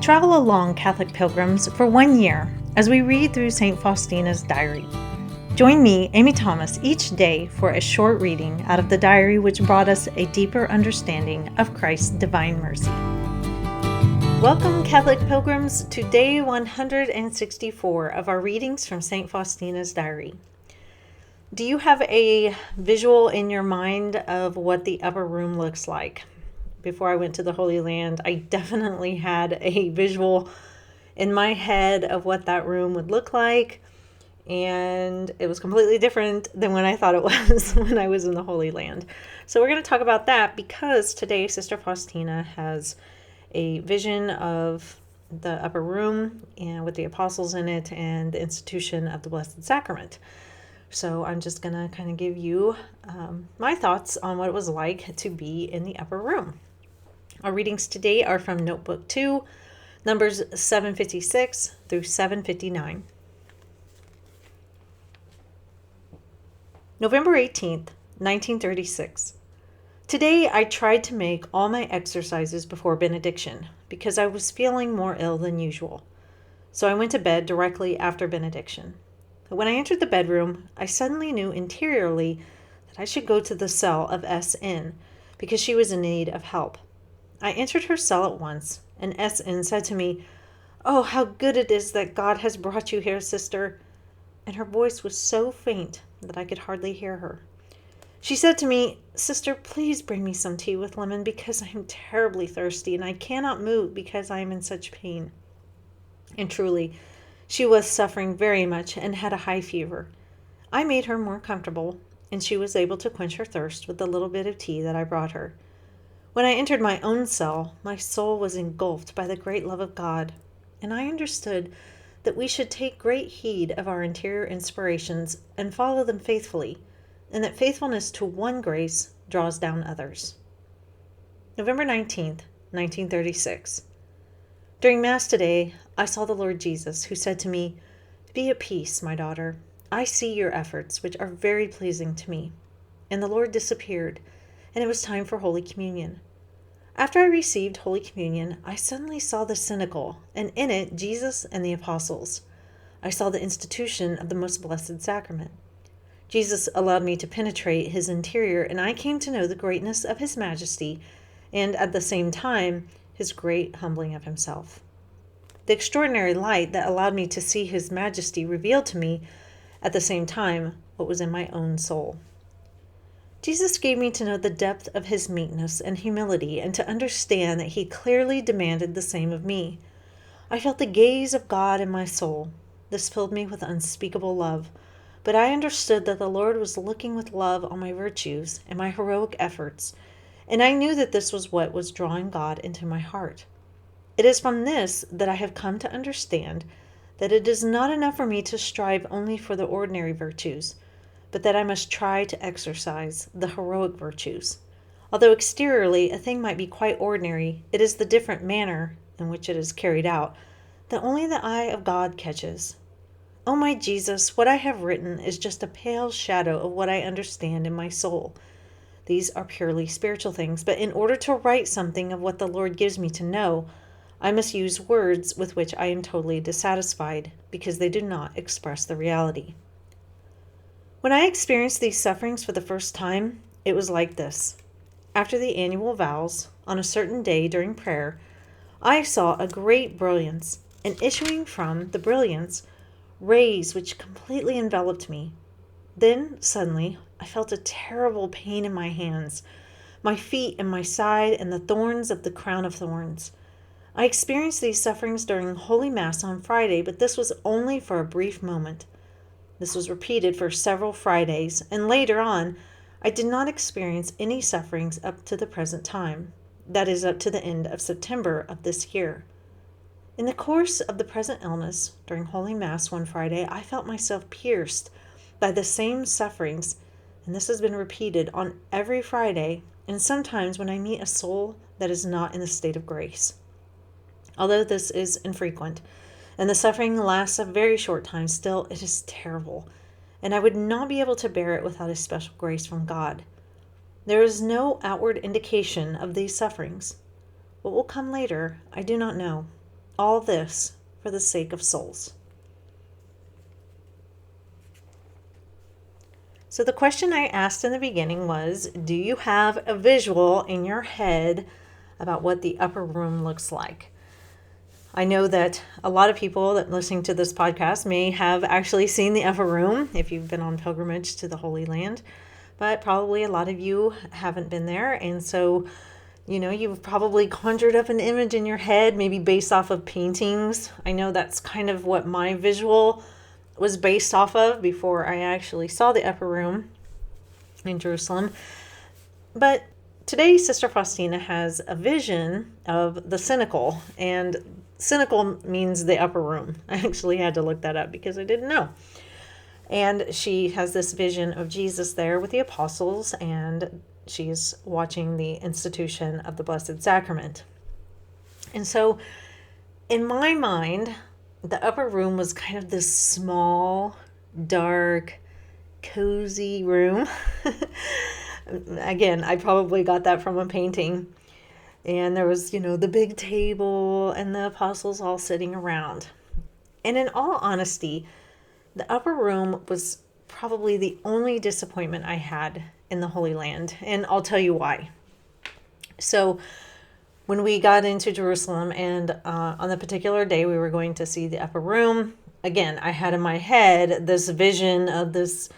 Travel along, Catholic pilgrims, for 1 year as we read through St. Faustina's diary. Join me, Amy Thomas, each day for a short reading out of the diary which brought us a deeper understanding of Christ's divine mercy. Welcome, Catholic pilgrims, to day 164 of our readings from St. Faustina's diary. Do you have a visual in your mind of what the upper room looks like? Before I went to the Holy Land, I definitely had a visual in my head of what that room would look like, and it was completely different than when I thought it was when I was in the Holy Land. So we're going to talk about that because today Sister Faustina has a vision of the upper room and with the apostles in it and the institution of the Blessed Sacrament. So I'm just going to kind of give you my thoughts on what it was like to be in the upper room. Our readings today are from Notebook 2, numbers 756 through 759. November 18th, 1936. Today I tried to make all my exercises before benediction because I was feeling more ill than usual. So I went to bed directly after benediction. But when I entered the bedroom, I suddenly knew interiorly that I should go to the cell of S.N. because she was in need of help. I entered her cell at once, and S.N. said to me, "Oh, how good it is that God has brought you here, sister." And her voice was so faint that I could hardly hear her. She said to me, "Sister, please bring me some tea with lemon because I am terribly thirsty and I cannot move because I am in such pain." And truly, she was suffering very much and had a high fever. I made her more comfortable, and she was able to quench her thirst with the little bit of tea that I brought her. When I entered my own cell, my soul was engulfed by the great love of God, and I understood that we should take great heed of our interior inspirations and follow them faithfully, and that faithfulness to one grace draws down others. November 19th, 1936. During Mass today, I saw the Lord Jesus, who said to me, "Be at peace, my daughter. I see your efforts, which are very pleasing to me." And the Lord disappeared, and it was time for Holy Communion. After I received Holy Communion, I suddenly saw the cenacle, and in it Jesus and the apostles. I saw the institution of the Most Blessed Sacrament. Jesus allowed me to penetrate his interior, and I came to know the greatness of his majesty and, at the same time, his great humbling of himself. The extraordinary light that allowed me to see his majesty revealed to me, at the same time, what was in my own soul. Jesus gave me to know the depth of his meekness and humility and to understand that he clearly demanded the same of me. I felt the gaze of God in my soul. This filled me with unspeakable love, but I understood that the Lord was looking with love on my virtues and my heroic efforts, and I knew that this was what was drawing God into my heart. It is from this that I have come to understand that it is not enough for me to strive only for the ordinary virtues, but that I must try to exercise the heroic virtues. Although exteriorly a thing might be quite ordinary, it is the different manner in which it is carried out that only the eye of God catches. Oh, my Jesus, what I have written is just a pale shadow of what I understand in my soul. These are purely spiritual things, but in order to write something of what the Lord gives me to know, I must use words with which I am totally dissatisfied, because they do not express the reality. When I experienced these sufferings for the first time, it was like this. After the annual vows, on a certain day during prayer, I saw a great brilliance, and issuing from the brilliance, rays which completely enveloped me. Then, suddenly, I felt a terrible pain in my hands, my feet and my side, and the thorns of the crown of thorns. I experienced these sufferings during Holy Mass on Friday, but this was only for a brief moment. This was repeated for several Fridays, and later on, I did not experience any sufferings up to the present time, that is, up to the end of September of this year. In the course of the present illness, during Holy Mass one Friday, I felt myself pierced by the same sufferings, and this has been repeated on every Friday, and sometimes when I meet a soul that is not in the state of grace. Although this is infrequent, and the suffering lasts a very short time, still it is terrible, and I would not be able to bear it without a special grace from God. There is no outward indication of these sufferings. What will come later, I do not know. All this for the sake of souls. So the question I asked in the beginning was, do you have a visual in your head about what the upper room looks like? I know that a lot of people that listening to this podcast may have actually seen the upper room if you've been on pilgrimage to the Holy Land, but probably a lot of you haven't been there. And so, you've probably conjured up an image in your head, maybe based off of paintings. I know that's kind of what my visual was based off of before I actually saw the upper room in Jerusalem. But today, Sister Faustina has a vision of the cenacle, and cenacle means the upper room. I actually had to look that up because I didn't know. And she has this vision of Jesus there with the apostles, and she's watching the institution of the Blessed Sacrament. And so, in my mind, the upper room was kind of this small, dark, cozy room. Again, I probably got that from a painting. And there was, the big table and the apostles all sitting around. And in all honesty, the upper room was probably the only disappointment I had in the Holy Land. And I'll tell you why. So when we got into Jerusalem and on the particular day we were going to see the upper room, again, I had in my head this vision of this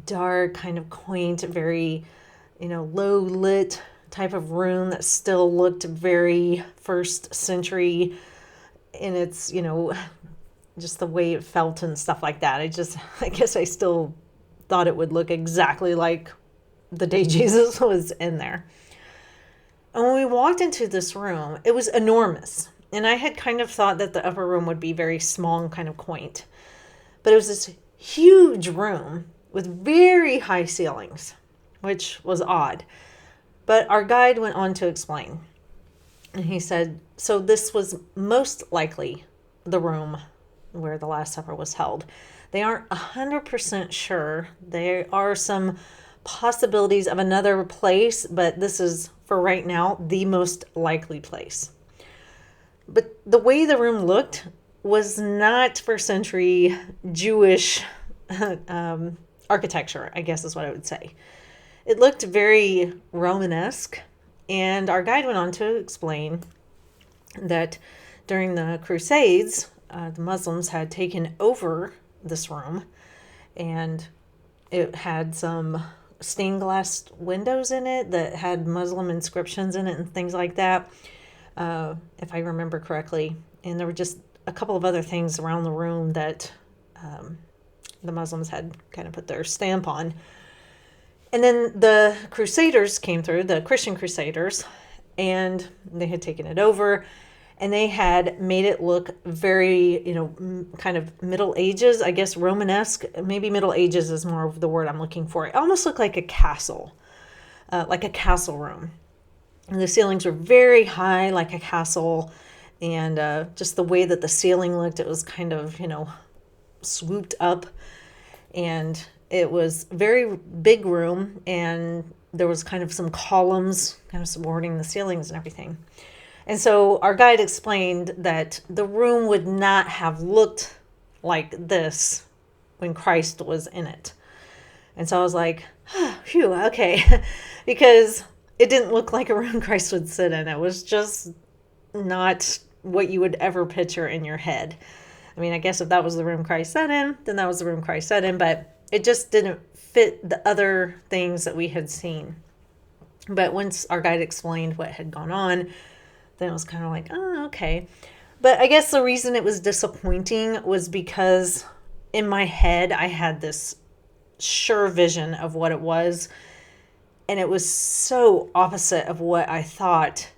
dark, kind of quaint, very, low lit type of room that still looked very first century in its, just the way it felt and stuff like that. I guess I still thought it would look exactly like the day Jesus was in there. And when we walked into this room, it was enormous. And I had kind of thought that the upper room would be very small and kind of quaint. But it was this huge room with very high ceilings, which was odd. But our guide went on to explain. And he said, so this was most likely the room where the Last Supper was held. They aren't 100% sure. There are some possibilities of another place, but this is, for right now, the most likely place. But the way the room looked was not first century Jewish architecture, I guess is what I would say. It looked very Romanesque, and our guide went on to explain that during the Crusades, the Muslims had taken over this room, and it had some stained glass windows in it that had Muslim inscriptions in it and things like that, if I remember correctly. And there were just a couple of other things around the room that the Muslims had kind of put their stamp on. And then the Crusaders came through, the Christian Crusaders, and they had taken it over, and they had made it look very, kind of Middle Ages, I guess Romanesque. Maybe Middle Ages is more of the word I'm looking for. It almost looked like a castle room. And the ceilings were very high, like a castle, and just the way that the ceiling looked, it was kind of, swooped up, and it was very big room, and there was kind of some columns kind of supporting the ceilings and everything. And so our guide explained that the room would not have looked like this when Christ was in it. And so I was like, phew, okay. Because it didn't look like a room Christ would sit in. It was just not what you would ever picture in your head. I mean, I guess if that was the room Christ sat in, then that was the room Christ sat in, but it just didn't fit the other things that we had seen. But once our guide explained what had gone on, then it was kind of like, oh, okay. But I guess the reason it was disappointing was because in my head, I had this sure vision of what it was. And it was so opposite of what I thought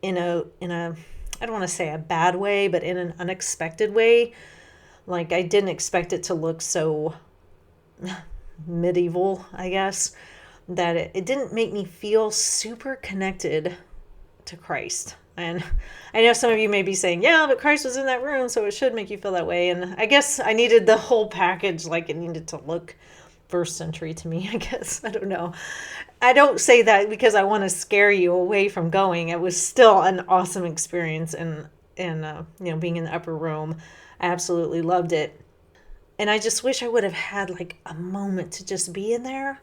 in a I don't want to say a bad way, but in an unexpected way. Like, I didn't expect it to look so medieval, I guess, that it didn't make me feel super connected to Christ. And I know some of you may be saying, yeah, but Christ was in that room, so it should make you feel that way. And I guess I needed the whole package, like it needed to look first century to me, I guess. I don't know. I don't say that because I want to scare you away from going. It was still an awesome experience, and and being in the upper room. I absolutely loved it. And I just wish I would have had like a moment to just be in there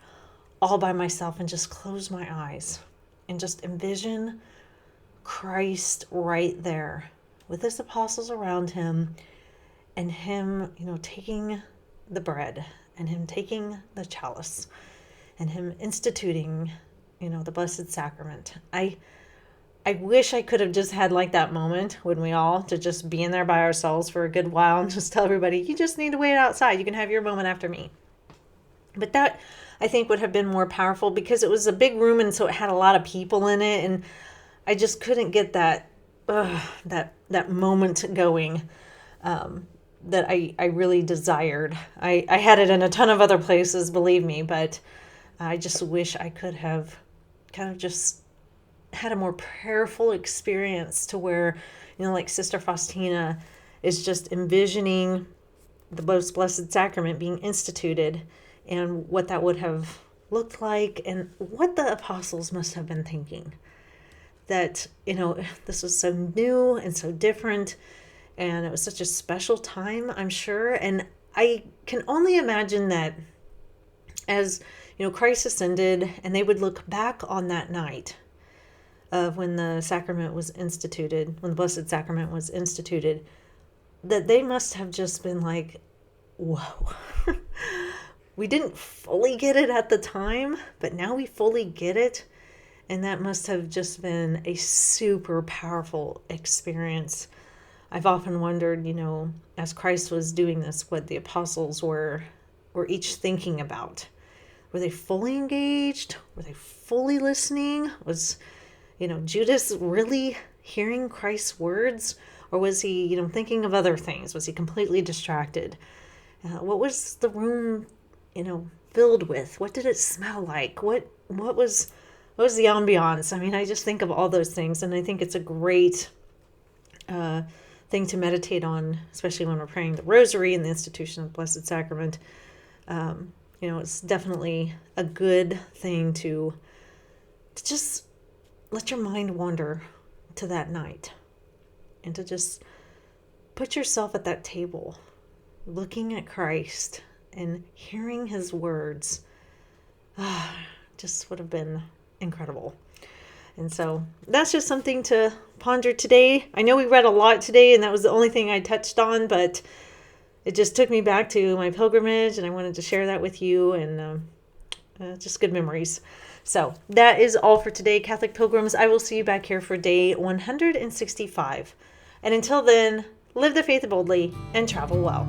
all by myself and just close my eyes and just envision Christ right there with his apostles around him, and him, taking the bread and him taking the chalice and him instituting, the Blessed Sacrament. I wish I could have just had like that moment when we all to just be in there by ourselves for a good while and just tell everybody, you just need to wait outside. You can have your moment after me. But that, I think, would have been more powerful because it was a big room and so it had a lot of people in it, and I just couldn't get that moment going that I really desired. I had it in a ton of other places, believe me, but I just wish I could have kind of just had a more prayerful experience to where, like Sister Faustina is just envisioning the most Blessed Sacrament being instituted and what that would have looked like and what the apostles must have been thinking. That, this was so new and so different, and it was such a special time, I'm sure. And I can only imagine that as, Christ ascended and they would look back on that night of when the sacrament was instituted, when the Blessed Sacrament was instituted, that they must have just been like, whoa. We didn't fully get it at the time, but now we fully get it. And that must have just been a super powerful experience. I've often wondered, as Christ was doing this, what the apostles were each thinking about. Were they fully engaged? Were they fully listening? Was, Judas really hearing Christ's words? Or was he, thinking of other things? Was he completely distracted? What was the room, filled with? What did it smell like? What was the ambiance? I mean, I just think of all those things, and I think it's a great thing to meditate on, especially when we're praying the Rosary and the institution of the Blessed Sacrament. It's definitely a good thing to just let your mind wander to that night and to just put yourself at that table, looking at Christ and hearing his words. Just would have been incredible. And so that's just something to ponder today. I know we read a lot today, and that was the only thing I touched on, but it just took me back to my pilgrimage, and I wanted to share that with you, and just good memories. So that is all for today, Catholic Pilgrims. I will see you back here for day 165. And until then, live the faith boldly and travel well.